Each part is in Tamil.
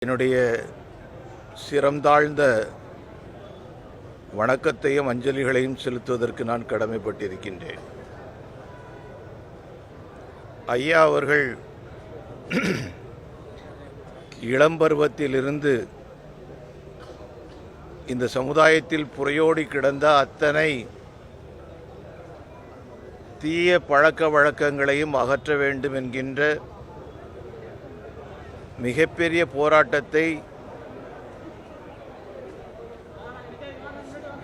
என்னுடைய சிரம்தாழ்ந்த வணக்கத்தையும் அஞ்சலிகளையும் செலுத்துவதற்கு நான் கடமைப்பட்டிருக்கின்றேன். ஐயா அவர்கள் இளம்பருவத்திலிருந்து இந்த சமுதாயத்தில் புரையோடி கிடந்த அத்தனை தீய பழக்க வழக்கங்களையும் அகற்ற வேண்டும் என்கின்ற மிகப்பெரிய போராட்டத்தை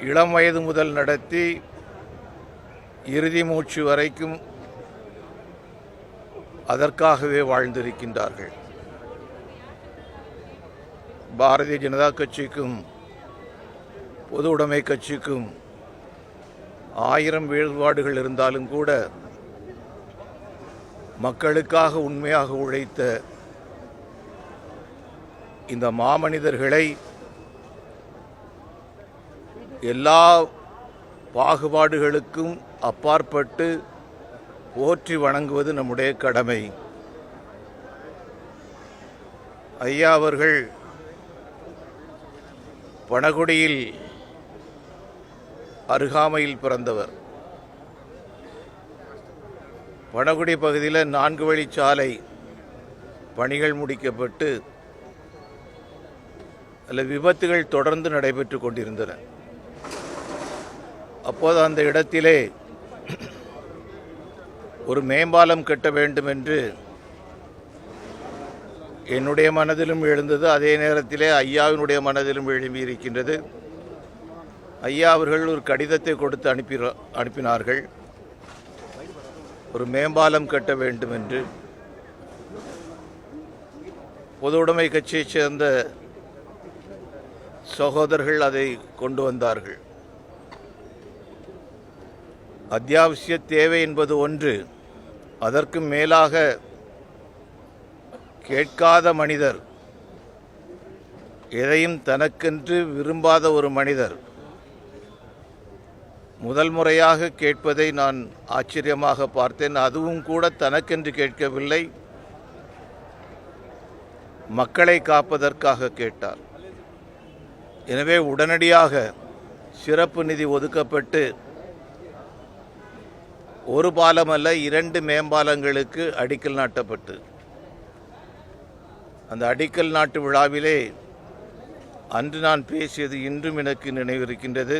இளம் வயது முதல் நடத்தி இறுதி மூச்சு வரைக்கும் அதற்காகவே வாழ்ந்திருக்கின்றார்கள். பாரதிய ஜனதா கட்சிக்கும் பொது உடைமை கட்சிக்கும் 1000 வேறுபாடுகள் இருந்தாலும் கூட மக்களுக்காக உண்மையாக உழைத்த இந்த மாமனிதர்களை எல்லா பாகுபாடுகளுக்கும் அப்பாற்பட்டு போற்றி வணங்குவது நம்முடைய கடமை. ஐயா அவர்கள் பணகுடியில் அருகாமையில் பிறந்தவர். பணகுடி பகுதியில் 4 வழிச்சாலை பணிகள் முடிக்கப்பட்டு அதில் விபத்துகள் தொடர்ந்து நடைபெற்று கொண்டிருந்தன. அப்போது அந்த இடத்திலே ஒரு மேம்பாலம் கட்ட வேண்டும் என்று என்னுடைய மனதிலும் எழுந்தது. அதே நேரத்திலே ஐயாவினுடைய மனதிலும் எழும்பியிருக்கின்றது. ஐயா அவர்கள் ஒரு கடிதத்தை கொடுத்து அனுப்பினார்கள். ஒரு மேம்பாலம் கட்ட வேண்டும் என்று. பொது உடைமை கட்சியைச் சேர்ந்த சகோதரர்கள் அதை கொண்டு வந்தார்கள். அத்தியாவசிய தேவை என்பது ஒன்று, அதற்கு மேலாக கேட்காத மனிதர், எதையும் தனக்கென்று விரும்பாத ஒரு மனிதர் முதல் முறையாக கேட்பதை நான் ஆச்சரியமாக பார்த்தேன். அதுவும் கூட தனக்கென்று கேட்கவில்லை, மக்களை காப்பதற்காக கேட்டார். எனவே உடனடியாக சிறப்பு நிதி ஒதுக்கப்பட்டு ஒரு பாலம் அல்ல 2 மேம்பாலங்களுக்கு அடிக்கல் நாட்டப்பட்டு, அந்த அடிக்கல் நாட்டு விழாவிலே அன்று நான் பேசியது இன்றும் எனக்கு நினைவிருக்கின்றது.